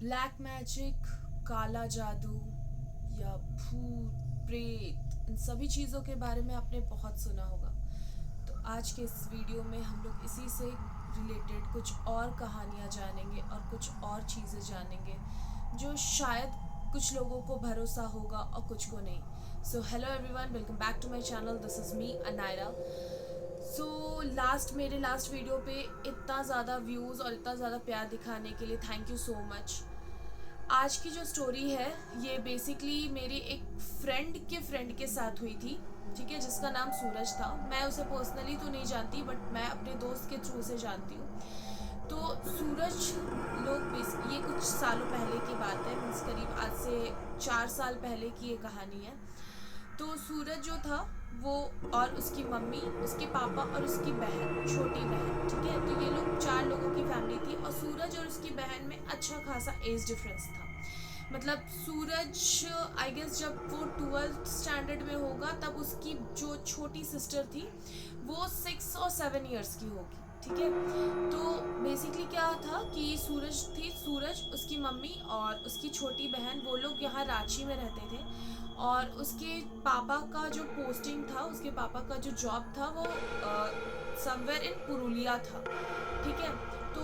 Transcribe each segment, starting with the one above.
Black magic, काला जादू या भूत प्रेत, इन सभी चीज़ों के बारे में आपने बहुत सुना होगा। तो आज के इस वीडियो में हम लोग इसी से रिलेटेड कुछ और कहानियाँ जानेंगे और कुछ और चीज़ें जानेंगे जो शायद कुछ लोगों को भरोसा होगा और कुछ को नहीं। So hello everyone, welcome back to my channel. This is me Anaira. मेरे लास्ट वीडियो पे इतना ज़्यादा व्यूज़ और इतना ज़्यादा प्यार दिखाने के लिए थैंक यू सो मच। आज की जो स्टोरी है ये बेसिकली मेरी एक फ्रेंड के साथ हुई थी, ठीक है, जिसका नाम सूरज था। मैं उसे पर्सनली तो नहीं जानती बट मैं अपने दोस्त के थ्रू से जानती हूँ। तो सूरज ये कुछ सालों पहले की बात है, मीन्स करीब आज से 4 साल पहले की ये कहानी है। तो सूरज जो था वो और उसकी मम्मी, उसके पापा और उसकी बहन, छोटी बहन, ठीक है, तो ये लोग 4 लोगों की फैमिली थी। और सूरज और उसकी बहन में अच्छा खासा एज डिफरेंस था। मतलब सूरज आई गेस जब वो 12th स्टैंडर्ड में होगा तब उसकी जो छोटी सिस्टर थी वो 6 और 7 ईयर्स की होगी, ठीक है। तो बेसिकली क्या था कि सूरज, उसकी मम्मी और उसकी छोटी बहन, वो लोग यहाँ रांची में रहते थे। और उसके पापा का जो पोस्टिंग था, उसके पापा का जो जॉब था वो समवेयर इन पुरुलिया था, ठीक है। तो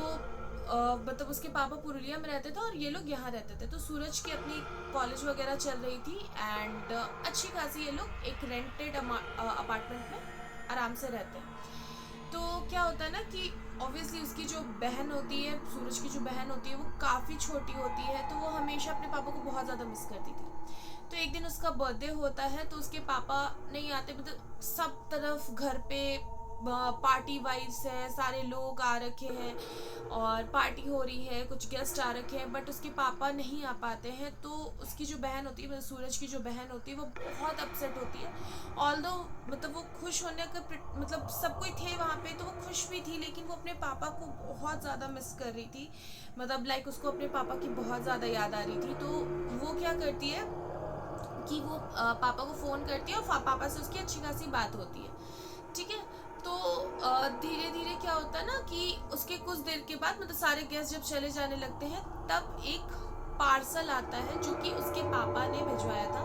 मतलब उसके पापा पुरुलिया में रहते थे और ये लोग यहाँ रहते थे। तो सूरज की अपनी कॉलेज वगैरह चल रही थी एंड अच्छी खासी ये लोग एक रेंटेड अपार्टमेंट में आराम से रहते हैं। तो क्या होता है ना कि ऑब्वियसली उसकी जो बहन होती है, सूरज की जो बहन होती है, वो काफ़ी छोटी होती है, तो वो हमेशा अपने पापा को बहुत ज़्यादा मिस करती थी। तो एक दिन उसका बर्थडे होता है तो उसके पापा नहीं आते, मतलब सब तरफ घर पे पार्टी वाइब्स है, सारे लोग आ रखे हैं और पार्टी हो रही है, कुछ गेस्ट आ रखे हैं, बट उसके पापा नहीं आ पाते हैं। तो उसकी जो बहन होती है, मतलब सूरज की जो बहन होती है, वो बहुत अपसेट होती है। ऑल्दो मतलब वो खुश होने का मतलब सब कोई थे वहाँ पे तो वो खुश भी थी, लेकिन वो अपने पापा को बहुत ज़्यादा मिस कर रही थी। मतलब लाइक उसको अपने पापा की बहुत ज़्यादा याद आ रही थी। तो वो क्या करती है कि वो पापा को फ़ोन करती है और पापा से उसकी अच्छी खासी बात होती है, ठीक है। तो धीरे धीरे क्या होता है ना कि उसके कुछ देर के बाद, मतलब सारे गेस्ट जब चले जाने लगते हैं, तब एक पार्सल आता है जो कि उसके पापा ने भिजवाया था।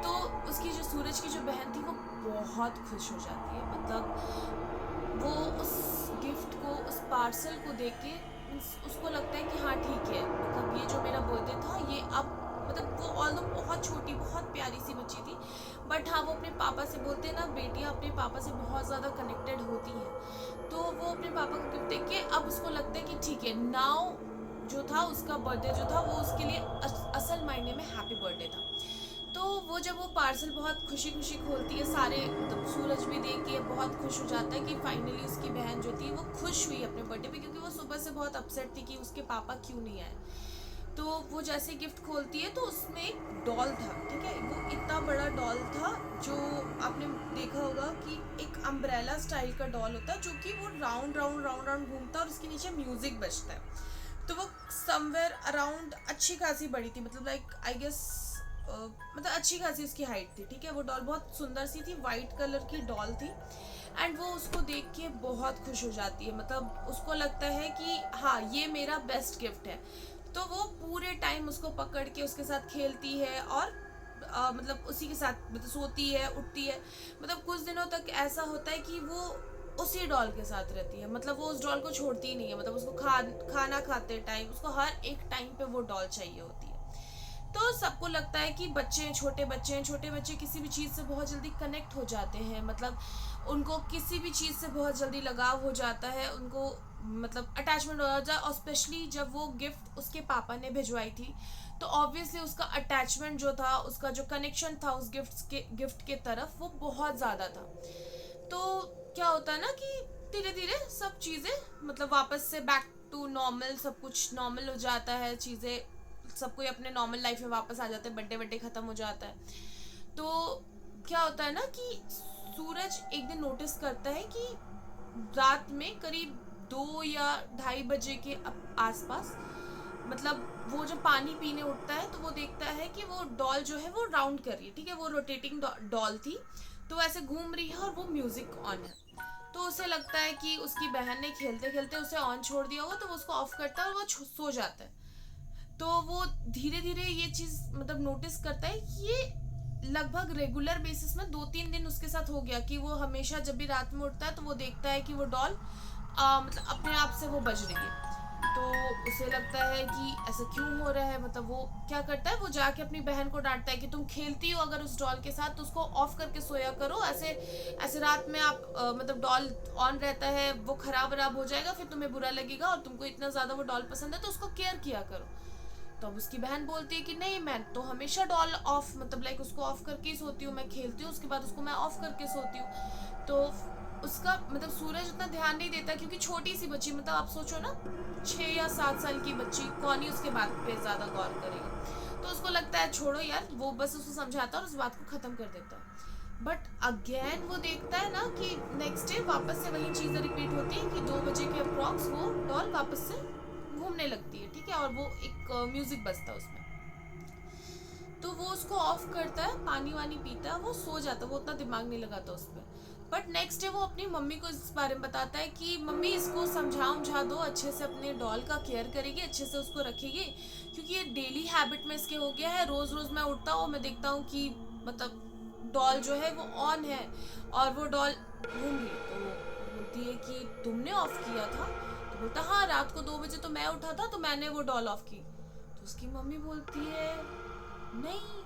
तो उसकी जो सूरज की जो बहन थी वो बहुत खुश हो जाती है। मतलब वो उस गिफ्ट को, उस पार्सल को देख के उसको लगता है कि हाँ ठीक है, मतलब ये जो मेरा बर्थडे था ये अब, मतलब वो ऑल बहुत छोटी, बहुत प्यारी सी बच्ची थी, बट हाँ वो अपने पापा से, बोलते हैं ना बेटियाँ अपने पापा से बहुत ज़्यादा कनेक्टेड होती हैं। तो वो अपने पापा को गिफ्ट देख के अब उसको लगता है कि ठीक है, नाउ जो था उसका बर्थडे जो था वो उसके लिए असल मायने में हैप्पी बर्थडे था। तो वो जब वो पार्सल बहुत खुशी खुशी खोलती है, सारे मतलब सूरज भी देख के बहुत खुश हो जाता है कि फाइनली उसकी बहन जो थी वो खुश हुई अपने बर्थडे पे, क्योंकि वो सुबह से बहुत अपसेट थी कि उसके पापा क्यों नहीं आए। तो वो जैसे गिफ्ट खोलती है तो उसमें एक डॉल था, ठीक है, वो इतना बड़ा डॉल था जो आपने देखा होगा कि एक अम्ब्रेला स्टाइल का डॉल होता है, जो कि वो राउंड राउंड राउंड राउंड घूमता है और उसके नीचे म्यूजिक बजता है। तो वो समवेयर अराउंड अच्छी खासी बड़ी थी, मतलब लाइक आई गेस मतलब अच्छी खासी उसकी हाइट थी, ठीक है। वो डॉल बहुत सुंदर सी थी, वाइट कलर की डॉल थी। एंड वो उसको देख के बहुत खुश हो जाती है, मतलब उसको लगता है कि हाँ ये मेरा बेस्ट गिफ्ट है। तो वो पूरे टाइम उसको पकड़ के उसके साथ खेलती है और मतलब उसी के साथ मतलब सोती है, उठती है। मतलब कुछ दिनों तक ऐसा होता है कि वो उसी डॉल के साथ रहती है, मतलब वो उस डॉल को छोड़ती ही नहीं है। मतलब उसको खाना खाते टाइम उसको हर एक टाइम पे वो डॉल चाहिए होती है। तो सबको लगता है कि बच्चे हैं, छोटे बच्चे किसी भी चीज़ से बहुत जल्दी कनेक्ट हो जाते हैं, मतलब उनको किसी भी चीज़ से बहुत जल्दी लगाव हो जाता है, उनको मतलब अटैचमेंट हो जाता है। और स्पेशली जब वो गिफ्ट उसके पापा ने भिजवाई थी तो ऑब्वियसली उसका अटैचमेंट जो था, उसका जो कनेक्शन था उस गिफ्ट के तरफ वो बहुत ज़्यादा था। तो क्या होता है ना कि धीरे धीरे सब चीज़ें मतलब वापस से बैक टू नॉर्मल, सब कुछ नॉर्मल हो जाता है, चीज़ें सब कोई अपने नॉर्मल लाइफ में वापस आ जाते हैं, बर्थडे बर्थडे ख़त्म हो जाता है। तो क्या होता है ना कि सूरज एक दिन नोटिस करता है कि रात में करीब 2 या 2:30 बजे के आसपास, मतलब वो जब पानी पीने उठता है तो वो देखता है कि वो डॉल जो है वो राउंड कर रही है, ठीक है, वो रोटेटिंग डॉल थी। तो ऐसे घूम रही है और वो म्यूजिक ऑन है। तो उसे लगता है कि उसकी बहन ने खेलते खेलते उसे ऑन छोड़ दिया होगा, तो वो उसको ऑफ करता है और वो सो जाता है। तो वो धीरे धीरे ये चीज मतलब नोटिस करता है कि ये लगभग रेगुलर बेसिस में 2-3 दिन उसके साथ हो गया कि वो हमेशा जब भी रात में उठता है तो वो देखता है कि वो डॉल मतलब अपने आप से वो बज रही है। तो उसे लगता है कि ऐसा क्यों हो रहा है, मतलब वो क्या करता है, वो जाके अपनी बहन को डांटता है कि तुम खेलती हो अगर उस डॉल के साथ तो उसको ऑफ करके सोया करो, ऐसे ऐसे रात में आप मतलब डॉल ऑन रहता है वो खराब वराब हो जाएगा, फिर तुम्हें बुरा लगेगा, और तुमको इतना ज़्यादा वो डॉल पसंद है तो उसको केयर किया करो। तो अब उसकी बहन बोलती है कि नहीं, मैं तो हमेशा डॉल ऑफ मतलब लाइक उसको ऑफ करके ही सोती हूँ, मैं खेलती हूँ उसके बाद उसको मैं ऑफ करके सोती हूँ। तो उसका मतलब सूरज उतना ध्यान नहीं देता क्योंकि छोटी सी बच्ची, मतलब आप सोचो ना 6 या 7 साल की बच्ची, कौन ही उसके बात पे ज़्यादा गौर करेगा। तो उसको लगता है छोड़ो यार, वो बस उसको समझाता है और उस बात को ख़त्म कर देता है। बट अगेन वो देखता है ना कि नेक्स्ट डे वापस से वही चीज़ें रिपीट होती है कि 2 बजे के अप्रॉक्स वो डॉल वापस से घूमने लगती है, ठीक है, और वो एक म्यूजिक बजता है उसमें। तो वो उसको ऑफ करता है, पानी वानी पीता है, वो सो जाता है, वो उतना दिमाग नहीं लगाता उस पर। बट नेक्स्ट डे वो अपनी मम्मी को इस बारे में बताता है कि मम्मी इसको समझा दो, अच्छे से अपने डॉल का केयर करेगी, अच्छे से उसको रखेगी, क्योंकि ये डेली हैबिट में इसके हो गया है, रोज रोज मैं उठता हूँ, मैं देखता हूँ कि मतलब डॉल जो है वो ऑन है और वो डॉल घूम रही। तो बोलती है कि तुमने ऑफ किया था? तो बोलता हाँ, रात को 2 बजे तो मैं उठा था तो मैंने वो डॉल ऑफ की। तो उसकी मम्मी बोलती है नहीं,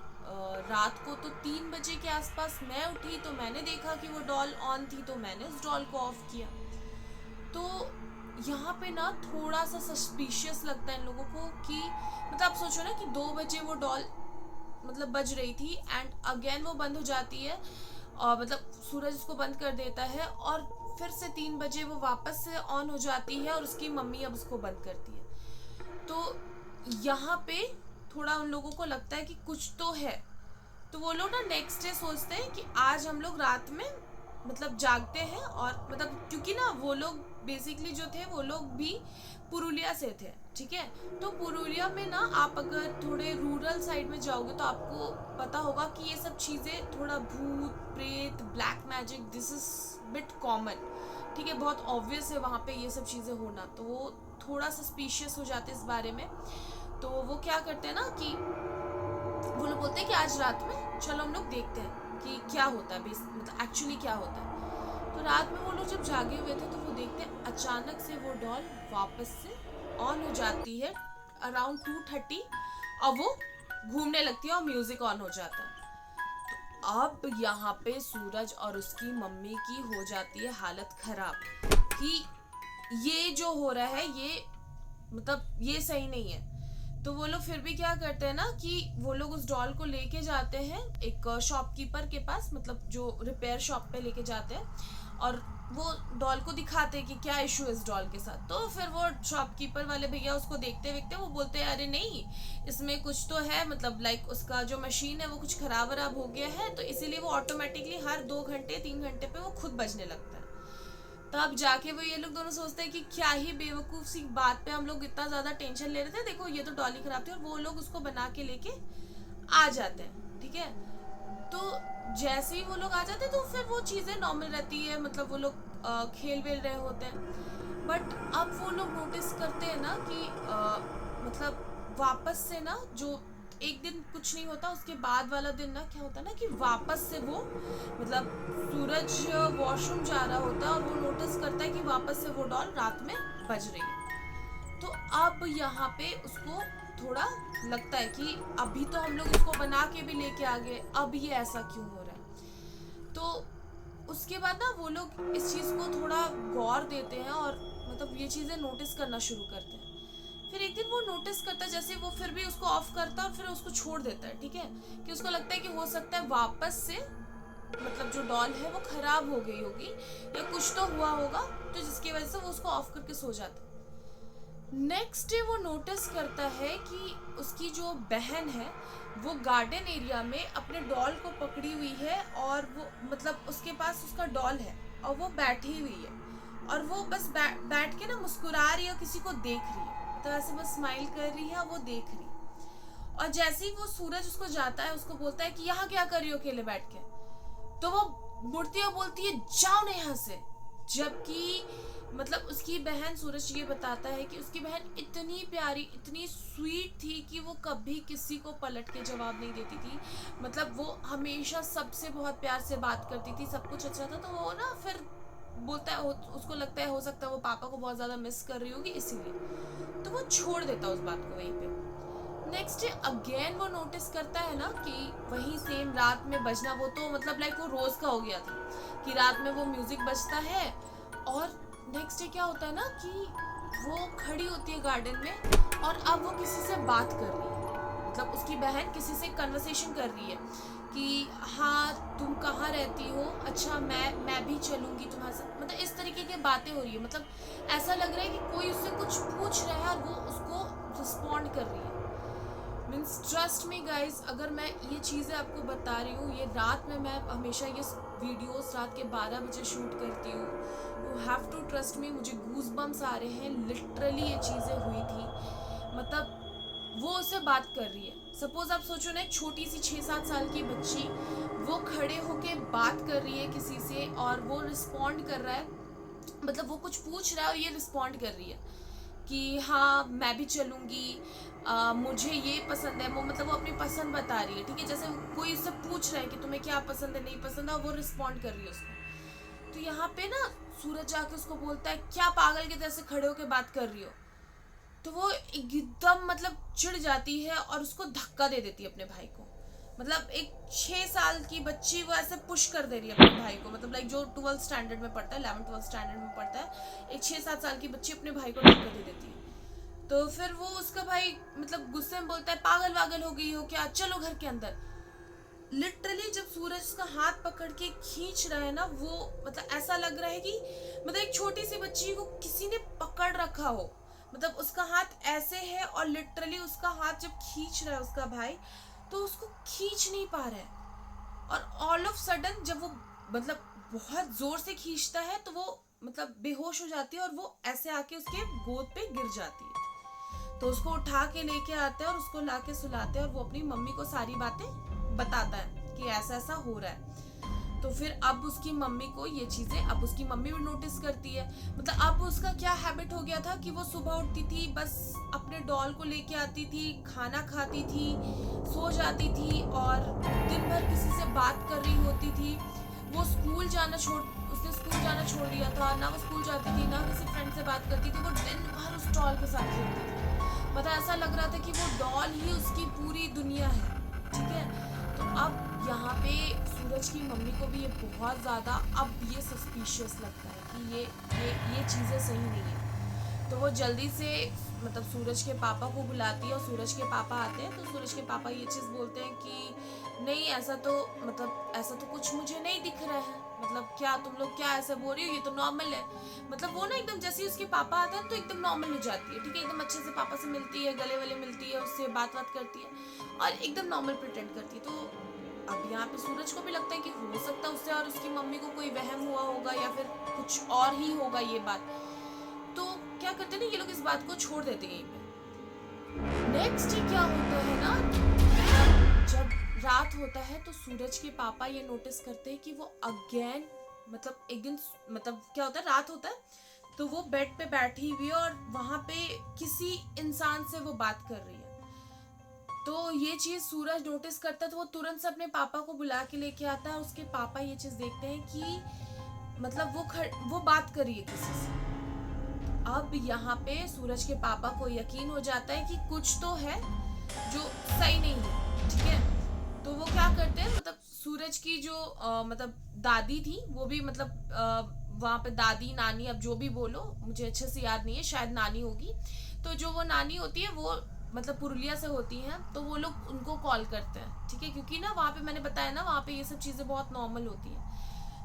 रात को तो 3 बजे के आसपास मैं उठी तो मैंने देखा कि वो डॉल ऑन थी तो मैंने उस डॉल को ऑफ किया। तो यहाँ पे ना थोड़ा सा सस्पिशियस लगता है इन लोगों को कि मतलब आप सोचो ना कि 2 बजे वो डॉल मतलब बज रही थी एंड अगेन वो बंद हो जाती है, और मतलब सूरज उसको बंद कर देता है और फिर से 3 बजे वो वापस से ऑन हो जाती है और उसकी मम्मी अब उसको बंद करती है। तो यहाँ पे थोड़ा उन लोगों को लगता है कि कुछ तो है। तो वो लोग ना नेक्स्ट डे सोचते हैं कि आज हम लोग रात में मतलब जागते हैं, और मतलब क्योंकि ना वो लोग बेसिकली जो थे वो लोग भी पुरुलिया से थे, ठीक है। तो पुरुलिया में ना आप अगर थोड़े रूरल साइड में जाओगे तो आपको पता होगा कि ये सब चीज़ें थोड़ा भूत प्रेत black magic this is bit common, ठीक है, बहुत ऑब्वियस है वहाँ पे ये सब चीज़ें होना। तो वो थोड़ा सस्पिशियस हो जाते हैं इस बारे में। तो वो क्या करते हैं ना कि वो लोग बोलते हैं कि आज रात में चलो हम लोग देखते हैं कि क्या होता है, मतलब एक्चुअली क्या होता है। तो रात में वो लोग जब जागे हुए थे तो वो देखते हैं अचानक से वो डॉल वापस से ऑन हो जाती है अराउंड 2:30, और वो घूमने लगती है और म्यूजिक ऑन हो जाता है। तो अब यहाँ पे सूरज और उसकी मम्मी की हो जाती है हालत खराब कि ये जो हो रहा है ये मतलब ये सही नहीं है। तो वो लोग फिर भी क्या करते हैं ना कि वो लोग उस डॉल को लेके जाते हैं एक शॉपकीपर के पास, मतलब जो रिपेयर शॉप पे लेके जाते हैं, और वो डॉल को दिखाते हैं कि क्या इशू है इस डॉल के साथ। तो फिर वो शॉपकीपर वाले भैया उसको देखते देखते वो बोलते हैं अरे नहीं, इसमें कुछ तो है, मतलब लाइक उसका जो मशीन है वो कुछ खराब वराब हो गया है, तो इसीलिए वो ऑटोमेटिकली हर 2 घंटे 3 घंटे पे वो खुद बजने लगता है। तब जाके वो ये लोग दोनों सोचते हैं कि क्या ही बेवकूफ़ सी बात पे हम लोग इतना ज़्यादा टेंशन ले रहे थे, देखो ये तो डॉली खराब थी, और वो लोग उसको बना के लेके आ जाते हैं, ठीक है। तो जैसे ही वो लोग आ जाते हैं तो फिर वो चीज़ें नॉर्मल रहती है, मतलब वो लोग खेल वेल रहे होते हैं। बट अब वो लोग नोटिस करते हैं ना कि मतलब वापस से ना जो एक दिन कुछ नहीं होता, उसके बाद वाला दिन ना क्या होता है ना कि वापस से वो मतलब सूरज वॉशरूम जा रहा होता है और वो नोटिस करता है कि वापस से वो डॉल रात में बज रही है। तो अब यहाँ पे उसको थोड़ा लगता है कि अभी तो हम लोग इसको बना के भी लेके आ गए, अब ये ऐसा क्यों हो रहा है। तो उसके बाद ना वो लोग इस चीज़ को थोड़ा गौर देते हैं और मतलब ये चीज़ें नोटिस करना शुरू करते हैं। फिर एक दिन वो नोटिस करता है, जैसे वो फिर भी उसको ऑफ करता है और फिर उसको छोड़ देता है, ठीक है, कि उसको लगता है कि हो सकता है वापस से मतलब जो डॉल है वो खराब हो गई होगी या कुछ तो हुआ होगा, तो जिसकी वजह से वो उसको ऑफ करके सो जाता है। नेक्स्ट डे वो नोटिस करता है कि उसकी जो बहन है वो गार्डन एरिया में अपने डॉल को पकड़ी हुई है, और वो मतलब उसके पास उसका डॉल है और वो बैठी हुई है, और वो बस बैठ के ना मुस्कुरा रही है और किसी को देख रही है, मतलब ऐसे बस स्माइल कर रही है और वो देख रही है। और जैसे ही वो सूरज उसको जाता है उसको बोलता है कि यहाँ क्या कर रही हो अकेले बैठ के, तो वो मुड़ती है और बोलती है जाओ ना यहाँ से। जबकि मतलब उसकी बहन, सूरज ये बताता है कि उसकी बहन इतनी प्यारी, इतनी स्वीट थी कि वो कभी किसी को पलट के जवाब नहीं देती थी। मतलब वो हमेशा सबसे बहुत प्यार से बात करती थी, सब कुछ अच्छा था। तो वो ना फिर बोलता है, उसको लगता है हो सकता है वो पापा को बहुत ज़्यादा मिस कर रही होगी इसीलिए, तो वो छोड़ देता उस बात को वहीं पे। नेक्स्ट डे अगेन वो नोटिस करता है ना कि वही सेम रात में बजना, वो तो मतलब लाइक वो रोज का हो गया था कि रात में वो म्यूजिक बजता है। और नेक्स्ट डे क्या होता है ना कि वो खड़ी होती है गार्डन में और अब वो किसी से बात कर रही है। मतलब उसकी बहन किसी से कन्वर्सेशन कर रही है कि हाँ तुम कहाँ रहती हो, अच्छा मैं भी चलूंगी तुम्हारे साथ। मतलब इस तरीके की बातें हो रही है। मतलब ऐसा लग रहा है कि कोई उससे कुछ पूछ रहा है और वो उसको रिस्पॉन्ड कर रही है। मीन्स ट्रस्ट मी गाइज, अगर मैं ये चीज़ें आपको बता रही हूँ, ये रात में मैं हमेशा ये वीडियोस रात के 12 बजे शूट करती हूँ। You have to trust me, मुझे गूज बम्स आ रहे हैं, लिटरली ये चीज़ें हुई थी। मतलब वो उससे बात कर रही है। सपोज आप सोचो ना, एक छोटी सी 6-7 साल की बच्ची वो खड़े होके बात कर रही है किसी से और वो रिस्पॉन्ड कर रहा है। मतलब वो कुछ पूछ रहा है और ये रिस्पॉन्ड कर रही है कि हाँ मैं भी चलूँगी, मुझे ये पसंद है। वो मतलब वो अपनी पसंद बता रही है, ठीक है। जैसे कोई उससे पूछ रहा है कि तुम्हें क्या पसंद है, नहीं पसंद है, और वो रिस्पॉन्ड कर रही है उसको। तो यहाँ पे ना सूरज जाके उसको बोलता है क्या पागल के तरह से खड़े होके बात कर रही हो। तो वो एकदम मतलब चिढ़ जाती है और उसको धक्का दे देती है अपने भाई को। मतलब एक 6 साल की बच्ची वो ऐसे पुश कर दे रही है अपने भाई को। मतलब लाइक जो 12th स्टैंडर्ड में पढ़ता है, 11th 12th स्टैंडर्ड में पढ़ता है, एक 6-7 साल की बच्ची अपने भाई को धक्का दे देती है। तो फिर वो उसका भाई मतलब गुस्से में बोलता है पागल वागल हो गई हो क्या, चलो घर के अंदर। लिटरली जब सूरज उसका हाथ पकड़ के खींच रहा है ना, वो मतलब ऐसा लग रहा है कि मतलब एक छोटी सी बच्ची को किसी ने पकड़ रखा हो। मतलब उसका हाथ ऐसे है और लिटरली उसका हाथ जब खींच रहा है उसका भाई, तो उसको खींच नहीं पा रहा है। और ऑल ऑफ सडन जब वो मतलब बहुत जोर से खींचता है तो वो मतलब बेहोश हो जाती है और वो ऐसे आके उसके गोद पे गिर जाती है। तो उसको उठा के लेके आते हैं और उसको लाके सुलाते हैं और वो अपनी मम्मी को सारी बातें बताता है कि ऐसा ऐसा हो रहा है। तो फिर अब उसकी मम्मी को ये चीजें, अब उसकी मम्मी भी नोटिस करती है। मतलब अब उसका क्या हैबिट हो गया था कि वो सुबह उठती थी, बस अपने डॉल को लेके आती थी, खाना खाती थी, सो जाती थी और दिन भर किसी से बात कर रही होती थी। वो स्कूल जाना छोड़ उसने स्कूल जाना छोड़ दिया था, ना वो स्कूल जाती थी ना किसी फ्रेंड से बात करती थी। वो दिन भर उस डॉल के साथ खेलती थी। मतलब ऐसा लग रहा था कि वो डॉल ही उसकी पूरी दुनिया है, ठीक है। तो अब यहाँ पे सूरज की मम्मी को भी ये बहुत ज़्यादा अब ये सस्पिशियस लगता है कि ये चीज़ें सही नहीं है। तो वो जल्दी से मतलब सूरज के पापा को बुलाती है और सूरज के पापा आते हैं। तो सूरज के पापा ये चीज़ बोलते हैं कि नहीं ऐसा तो मतलब ऐसा तो कुछ मुझे नहीं दिख रहा है, मतलब क्या तुम लोग क्या ऐसे बोल रही हो, ये तो नॉर्मल है। मतलब वो ना एकदम जैसे ही उसके पापा आते हैं तो एकदम नॉर्मल हो जाती है, ठीक है। एकदम अच्छे से पापा से मिलती है, गले वले मिलती है, उससे बात बात करती है और एकदम नॉर्मल प्रिटेंड करती है। तो अब यहाँ पे सूरज को भी लगता है कि हो सकता है उससे और उसकी मम्मी को कोई वहम हुआ होगा या फिर कुछ और ही होगा ये बात। तो क्या करते हैं ना, ये लोग इस बात को छोड़ देते हैं यहीं पे। नेक्स्ट क्या होता है ना, जब रात होता है तो सूरज के पापा ये नोटिस करते हैं कि वो अगेन मतलब एक दिन मतलब क्या होता है, रात होता है तो वो बेड पे बैठी हुई है और वहां पे किसी इंसान से वो बात कर रही है। तो ये चीज सूरज नोटिस करता है तो वो तुरंत से अपने पापा को बुला के लेके आता है और उसके पापा ये चीज देखते हैं कि मतलब वो बात कर रही है किसी से। अब यहाँ पे सूरज के पापा को यकीन हो जाता है कि कुछ तो है जो सही नहीं है, ठीक है। तो वो क्या करते हैं, मतलब सूरज की जो मतलब दादी थी वो भी मतलब वहाँ पे दादी नानी अब जो भी बोलो, मुझे अच्छे से याद नहीं है, शायद नानी होगी। तो जो वो नानी होती है वो मतलब पुरुलिया से होती हैं, तो वो लोग उनको कॉल करते हैं, ठीक है। क्योंकि ना वहाँ पे मैंने बताया ना वहाँ पे ये सब चीज़ें बहुत नॉर्मल होती हैं।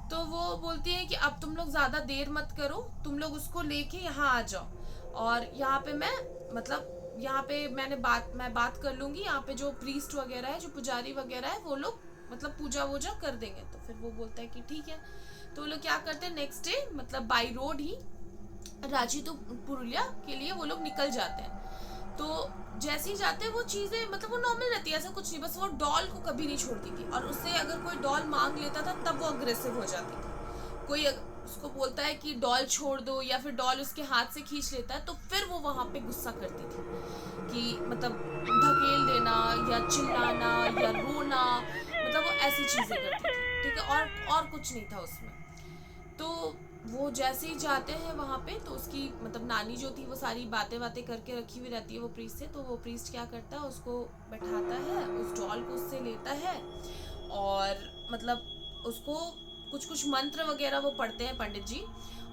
तो वो बोलती है कि अब तुम लोग ज़्यादा देर मत करो, तुम लोग उसको लेके यहाँ आ जाओ और यहाँ पे मैं मतलब यहाँ पे मैं बात कर लूँगी। यहाँ पे जो प्रीस्ट वगैरह है, जो पुजारी वगैरह है, वो लोग मतलब पूजा वूजा कर देंगे। तो फिर वो बोलता है कि ठीक है। तो वो लोग क्या करते हैं, नेक्स्ट डे मतलब बाई रोड ही रांची तो पुरुलिया के लिए वो लोग निकल जाते हैं। तो जैसे ही जाते हैं वो चीज़ें मतलब वो नॉर्मल रहती है, ऐसा कुछ नहीं। बस वो डॉल को कभी नहीं छोड़ती थी और उससे अगर कोई डॉल मांग लेता था तब वो अग्रेसिव हो जाती थी। कोई उसको बोलता है कि डॉल छोड़ दो, या फिर डॉल उसके हाथ से खींच लेता है, तो फिर वो वहाँ पे गुस्सा करती थी कि मतलब धकेल देना या चिल्लाना या रोना, मतलब वो ऐसी चीज़ें करती थी, ठीक है। और कुछ नहीं था उसमें। तो वो जैसे ही जाते हैं वहाँ पे, तो उसकी मतलब नानी जो थी वो सारी बातें बातें करके रखी हुई रहती है वो प्रीस्ट से। तो वो प्रीस्ट क्या करता है, उसको बैठाता है, उस डॉल को उससे लेता है, और मतलब उसको कुछ कुछ मंत्र वगैरह वो पढ़ते हैं पंडित जी,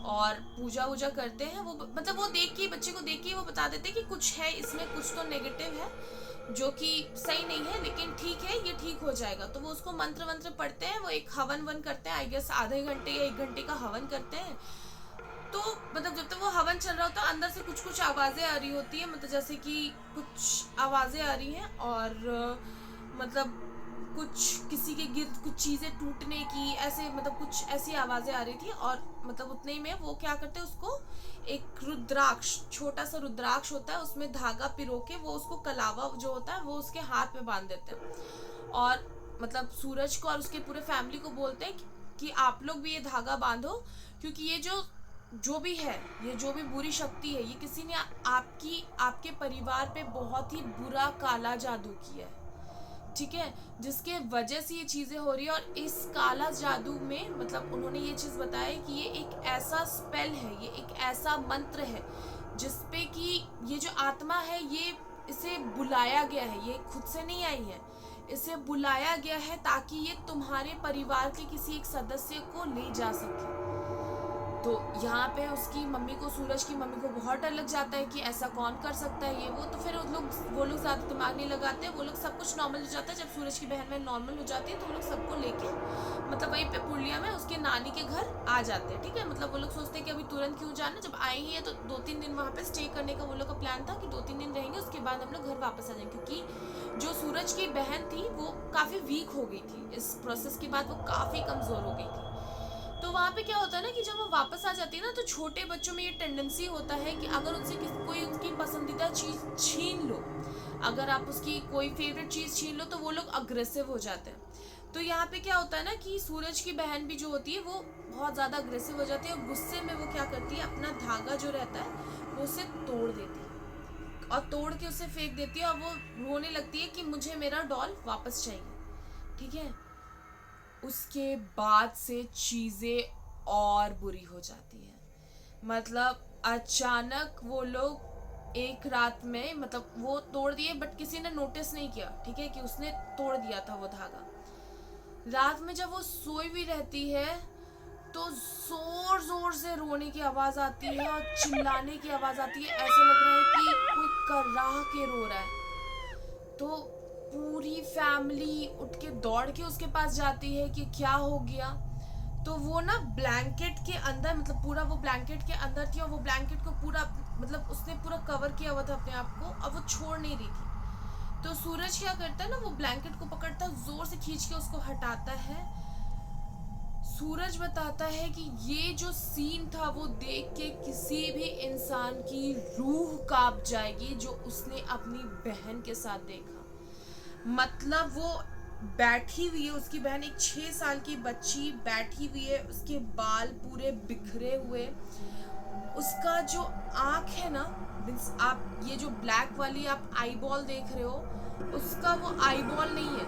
और पूजा वूजा करते हैं। वो मतलब वो देख के, बच्चे को देख के वो बता देते हैं कि कुछ है इसमें, कुछ तो नेगेटिव है जो कि सही नहीं है, लेकिन ठीक है, ये ठीक हो जाएगा। तो वो उसको मंत्र वंत्र पढ़ते हैं, वो एक हवन वन करते हैं, आई गेस आधे घंटे या 1 घंटे का हवन करते हैं। तो मतलब जब तक वो हवन चल रहा होता है, अंदर से कुछ कुछ आवाज़ें आ रही होती है, मतलब जैसे कि कुछ आवाज़ें आ रही हैं, और मतलब कुछ किसी के गिर्द कुछ चीज़ें टूटने की, ऐसे मतलब कुछ ऐसी आवाज़ें आ रही थी। और मतलब उतने ही में वो क्या करते हैं, उसको एक रुद्राक्ष, छोटा सा रुद्राक्ष होता है, उसमें धागा पिरो के वो उसको कलावा जो होता है वो उसके हाथ में बांध देते हैं। और मतलब सूरज को और उसके पूरे फैमिली को बोलते हैं कि आप लोग भी ये धागा बांधो, क्योंकि ये जो भी है, ये जो भी बुरी शक्ति है, ये किसी ने आपके परिवार पे बहुत ही बुरा काला जादू किया है, ठीक है, जिसके वजह से ये चीज़ें हो रही है। और इस काला जादू में मतलब उन्होंने ये चीज़ बताया कि ये एक ऐसा स्पेल है, ये एक ऐसा मंत्र है जिसपे कि ये जो आत्मा है, ये इसे बुलाया गया है, ये खुद से नहीं आई है, इसे बुलाया गया है ताकि ये तुम्हारे परिवार के किसी एक सदस्य को ले जा सके। तो यहाँ पे उसकी मम्मी को, सूरज की मम्मी को बहुत डर लग जाता है कि ऐसा कौन कर सकता है, ये वो। तो फिर वो लोग ज़्यादा दिमाग नहीं लगाते, वो लोग सब कुछ नॉर्मल हो जाता है। जब सूरज की बहन नॉर्मल हो जाती है, तो वो लोग सबको लेके मतलब वहीं पे पुरलिया में उसके नानी के घर आ जाते हैं, ठीक है। मतलब वो लोग सोचते हैं कि अभी तुरंत क्यों जाना, जब आए ही है तो 2-3 दिन वहाँ पे स्टे करने का वो लोग का प्लान था कि 2-3 दिन रहेंगे, उसके बाद हम लोग घर वापस आ जाएंगे, क्योंकि जो सूरज की बहन थी वो काफ़ी वीक हो गई थी, इस प्रोसेस के बाद वो काफ़ी कमज़ोर हो गई थी। तो वहाँ पे क्या होता है ना कि जब वो वापस आ जाती है ना, तो छोटे बच्चों में ये टेंडेंसी होता है कि अगर उनसे कोई उनकी पसंदीदा चीज़ छीन लो, अगर आप उसकी कोई फेवरेट चीज़ छीन लो, तो वो लोग अग्रेसिव हो जाते हैं। तो यहाँ पे क्या होता है ना कि सूरज की बहन भी जो होती है वो बहुत ज़्यादा अग्रेसिव हो जाती है, और गुस्से में वो क्या करती है, अपना धागा जो रहता है वो उसे तोड़ देती है, और तोड़ के उसे फेंक देती है, और वो रोने लगती है कि मुझे मेरा डॉल वापस चाहिए, ठीक है। उसके बाद से चीज़ें और बुरी हो जाती हैं। मतलब अचानक वो लोग एक रात में, मतलब वो तोड़ दिए, बट किसी ने नोटिस नहीं किया, ठीक है, कि उसने तोड़ दिया था वो धागा। रात में जब वो सोई हुई रहती है, तो जोर जोर से रोने की आवाज़ आती है और चिल्लाने की आवाज़ आती है, ऐसे लग रहा है कि कोई कराह के रो रहा है। तो पूरी फैमिली उठ के दौड़ के उसके पास जाती है कि क्या हो गया। तो वो ना ब्लैंकेट के अंदर, मतलब पूरा वो ब्लैंकेट के अंदर थी, और वो ब्लैंकेट को पूरा मतलब उसने पूरा कवर किया हुआ था अपने आप को, और वो छोड़ नहीं रही थी। तो सूरज क्या करता है ना, वो ब्लैंकेट को पकड़ता है, जोर से खींच के उसको हटाता है। सूरज बताता है कि ये जो सीन था वो देख के किसी भी इंसान की रूह कांप जाएगी, जो उसने अपनी बहन के साथ देखा। मतलब वो बैठी हुई है, उसकी बहन, एक 6 साल की बच्ची बैठी हुई है, उसके बाल पूरे बिखरे हुए, उसका जो आँख है ना, आप ये जो ब्लैक वाली आप आई बॉल देख रहे हो, उसका वो आई बॉल नहीं है,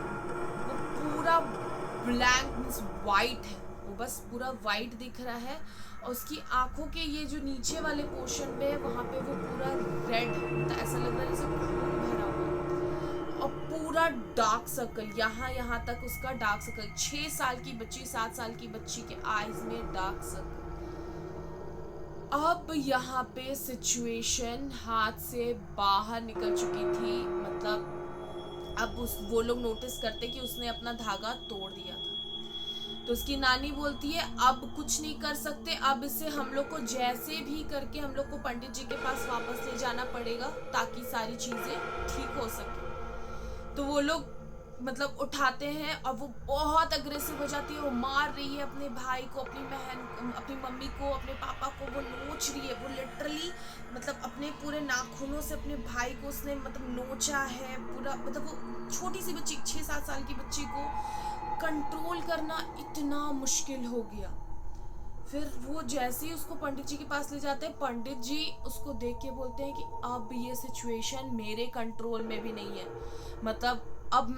वो पूरा ब्लैंक मीन्स वाइट है, वो बस पूरा वाइट दिख रहा है। और उसकी आंखों के ये जो नीचे वाले पोर्शन पे है, वहाँ पे वो पूरा रेड, तो ऐसा लग रहा है जैसे खून भरा हुआ है। और पूरा डार्क सर्कल, यहाँ तक उसका डार्क सर्कल, 6 साल की बच्ची, 7 साल की बच्ची के आईज में डार्क सर्कल। अब यहाँ पे सिचुएशन हाथ से बाहर निकल चुकी थी। मतलब अब वो लोग नोटिस करते कि उसने अपना धागा तोड़ दिया था। तो उसकी नानी बोलती है अब कुछ नहीं कर सकते, अब इसे हम लोग को जैसे भी करके हम लोग को पंडित जी के पास वापस ले जाना पड़ेगा, ताकि सारी चीज़ें ठीक हो सके। तो वो लोग मतलब उठाते हैं, और वो बहुत अग्रेसिव हो जाती है, वो मार रही है अपने भाई को, अपनी बहन, अपनी मम्मी को, अपने पापा को, वो नोच रही है, वो लिटरली मतलब अपने पूरे नाखूनों से अपने भाई को उसने मतलब नोचा है पूरा। मतलब वो छोटी सी बच्ची, 6-7 साल की बच्ची को कंट्रोल करना इतना मुश्किल हो गया। फिर वो जैसे ही उसको पंडित जी के पास ले जाते हैं, पंडित जी उसको देख के बोलते हैं कि अब ये सिचुएशन मेरे कंट्रोल में भी नहीं है, मतलब अब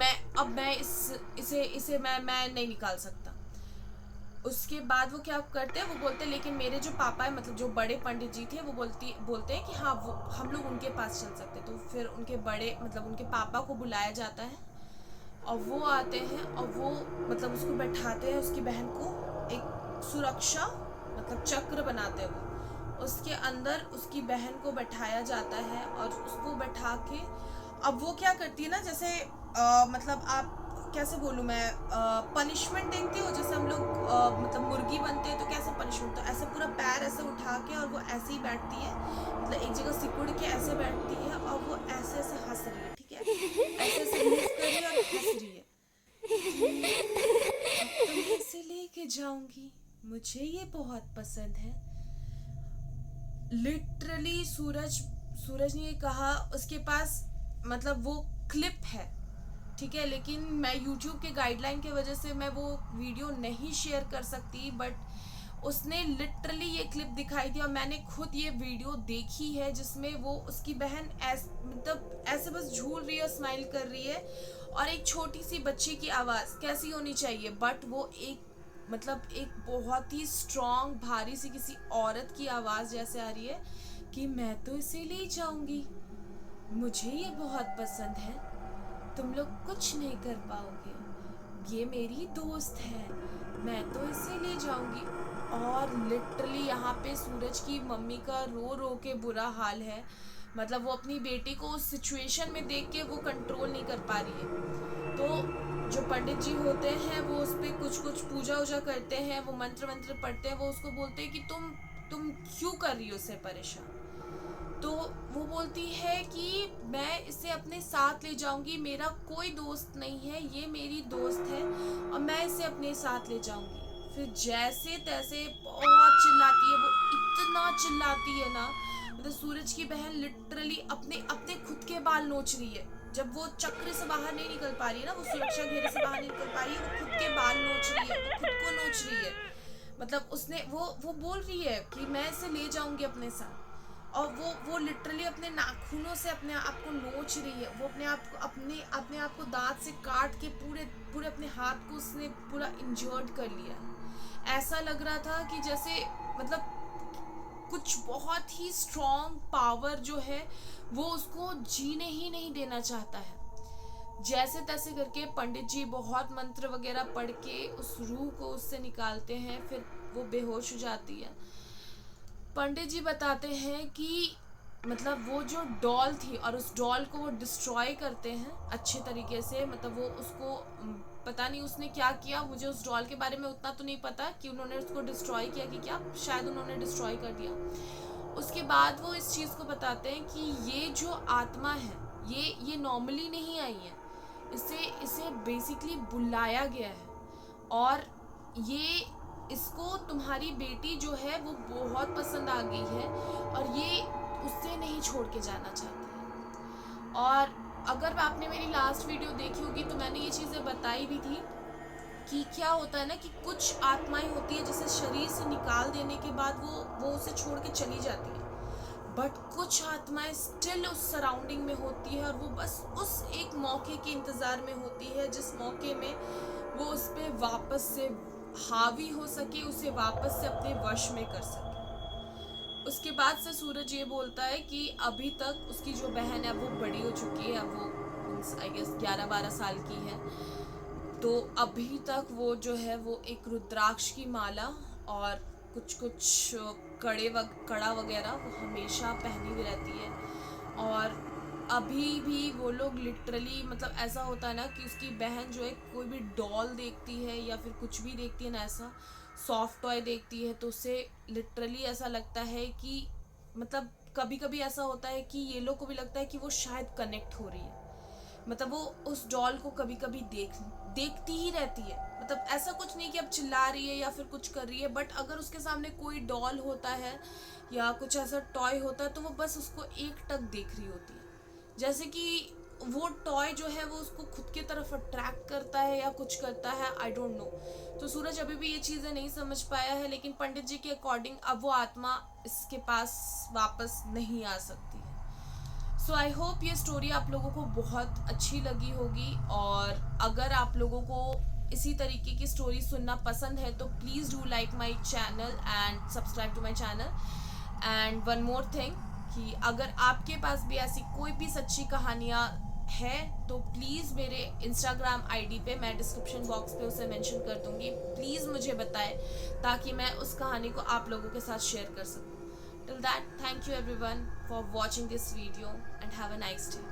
मैं इसे मैं नहीं निकाल सकता। उसके बाद वो क्या करते हैं, वो बोलते हैं लेकिन मेरे जो पापा है, मतलब जो बड़े पंडित जी थे, वो बोलते हैं कि हाँ वो हम लोग उनके पास चल सकते हैं। तो फिर उनके बड़े मतलब उनके पापा को बुलाया जाता है और वो आते हैं और वो मतलब उसको बैठाते हैं, उसकी बहन को एक सुरक्षा मतलब चक्र बनाते हैं वो, उसके अंदर उसकी बहन को बैठाया जाता है और उसको बैठा के अब वो क्या करती है ना, जैसे मतलब आप कैसे बोलूँ मैं, पनिशमेंट देखती हो जैसे हम लोग मतलब मुर्गी बनते हैं तो कैसे पनिशमेंट, तो ऐसे पूरा पैर ऐसे उठा के और वो ऐसे ही बैठती है, मतलब एक जगह सिकुड़ के ऐसे बैठती है और वो ऐसे ऐसे हंस रही है, ठीक है, ऐसे ऐसे मूव कर रही है और हंस रही है कि अब तो मैं इसे लेके जाऊंगी, मुझे ये बहुत पसंद है। लिटरली सूरज ने ये कहा, उसके पास मतलब वो क्लिप है, ठीक है, लेकिन मैं यूट्यूब के गाइडलाइन की वजह से मैं वो वीडियो नहीं शेयर कर सकती, बट उसने लिटरली ये क्लिप दिखाई थी और मैंने खुद ये वीडियो देखी है जिसमें वो उसकी बहन मतलब ऐसे बस झूल रही है, स्माइल कर रही है और एक छोटी सी बच्ची की आवाज़ कैसी होनी चाहिए, बट वो एक मतलब एक बहुत ही स्ट्रॉन्ग भारी सी किसी औरत की आवाज़ जैसे आ रही है कि मैं तो इसे ले जाऊंगी, मुझे ये बहुत पसंद है, तुम लोग कुछ नहीं कर पाओगे, ये मेरी दोस्त है, मैं तो इसे ले जाऊंगी। और लिटरली यहाँ पे सूरज की मम्मी का रो रो के बुरा हाल है, मतलब वो अपनी बेटी को उस सिचुएशन में देख के वो कंट्रोल नहीं कर पा रही है। तो जो पंडित जी होते हैं वो उस पर कुछ कुछ पूजा वूजा करते हैं, वो मंत्र मंत्र पढ़ते हैं, वो उसको बोलते हैं कि तुम क्यों कर रही हो उसे परेशान। तो वो बोलती है कि मैं इसे अपने साथ ले जाऊंगी, मेरा कोई दोस्त नहीं है, ये मेरी दोस्त है और मैं इसे अपने साथ ले जाऊंगी। फिर जैसे तैसे बहुत चिल्लाती है, वो इतना चिल्लाती है ना, मतलब सूरज की बहन लिटरली अपने अपने खुद के बाल नोच रही है, जब वो चक्र से बाहर नहीं निकल पा रही है ना, वो सुरक्षा घेरे से बाहर नहीं निकल पा रही है, वो खुद के बाल नोच रही है, वो खुद को नोच रही है, मतलब उसने वो बोल रही है कि मैं इसे ले जाऊंगी अपने साथ, और वो लिटरली अपने नाखूनों से अपने आप को नोच रही है, वो अपने आप को दांत से काट के पूरे पूरे अपने हाथ को उसने पूरा इंजर्ड कर लिया। ऐसा लग रहा था कि जैसे मतलब कुछ बहुत ही स्ट्रॉन्ग पावर जो है वो उसको जीने ही नहीं देना चाहता है। जैसे तैसे करके पंडित जी बहुत मंत्र वगैरह पढ़ के उस रूह को उससे निकालते हैं, फिर वो बेहोश हो जाती है। पंडित जी बताते हैं कि मतलब वो जो डॉल थी और उस डॉल को वो डिस्ट्रॉय करते हैं अच्छे तरीके से, मतलब वो उसको पता नहीं उसने क्या किया, मुझे उस डॉल के बारे में उतना तो नहीं पता कि उन्होंने उसको डिस्ट्रॉय किया कि क्या, शायद उन्होंने डिस्ट्रॉय कर दिया। उसके बाद वो इस चीज़ को बताते हैं कि ये जो आत्मा है ये नॉर्मली नहीं आई है, इसे इसे बेसिकली बुलाया गया है और ये इसको तुम्हारी बेटी जो है वो बहुत पसंद आ गई है और ये उससे नहीं छोड़ के जाना चाहती है। और अगर आपने मेरी लास्ट वीडियो देखी होगी तो मैंने ये चीज़ें बताई भी थी कि क्या होता है ना कि कुछ आत्माएं होती है जिसे शरीर से निकाल देने के बाद वो उसे छोड़ के चली जाती है, बट कुछ आत्माएं स्टिल उस सराउंडिंग में होती है और वो बस उस एक मौके के इंतज़ार में होती है जिस मौके में वो उस पर वापस से हावी हो सके, उसे वापस से अपने वश में कर सके। उसके बाद से सूरज ये बोलता है कि अभी तक उसकी जो बहन है वो बड़ी हो चुकी है, अब वो आई गेस 11-12 साल की है, तो अभी तक वो जो है वो एक रुद्राक्ष की माला और कुछ कुछ कड़ा वगैरह वो हमेशा पहनी हुई रहती है। और अभी भी वो लोग लिटरली मतलब ऐसा होता है ना कि उसकी बहन जो है कोई भी डॉल देखती है या फिर कुछ भी देखती है ना, ऐसा सॉफ्ट टॉय देखती है तो उसे लिटरली ऐसा लगता है कि मतलब कभी कभी ऐसा होता है कि ये लोग को भी लगता है कि वो शायद कनेक्ट हो रही है, मतलब वो उस डॉल को कभी कभी देखती ही रहती है, मतलब ऐसा कुछ नहीं कि अब चिल्ला रही है या फिर कुछ कर रही है, बट अगर उसके सामने कोई डॉल होता है या कुछ ऐसा टॉय होता है तो वो बस उसको एक टक देख रही होती है, जैसे कि वो टॉय जो है वो उसको खुद की तरफ अट्रैक्ट करता है या कुछ करता है, आई डोंट नो। तो सूरज अभी भी ये चीज़ें नहीं समझ पाया है, लेकिन पंडित जी के अकॉर्डिंग अब वो आत्मा इसके पास वापस नहीं आ सकती है। सो आई होप ये स्टोरी आप लोगों को बहुत अच्छी लगी होगी, और अगर आप लोगों को इसी तरीके की स्टोरी सुनना पसंद है तो please do like my channel and subscribe to my channel. And one more thing, कि अगर आपके पास भी ऐसी कोई भी सच्ची कहानियाँ है तो प्लीज़ मेरे इंस्टाग्राम आईडी पे, मैं डिस्क्रिप्शन बॉक्स पे उसे मेंशन कर दूंगी, प्लीज़ मुझे बताएं ताकि मैं उस कहानी को आप लोगों के साथ शेयर कर सकूं। Till that, thank you everyone for watching this video and have a nice day.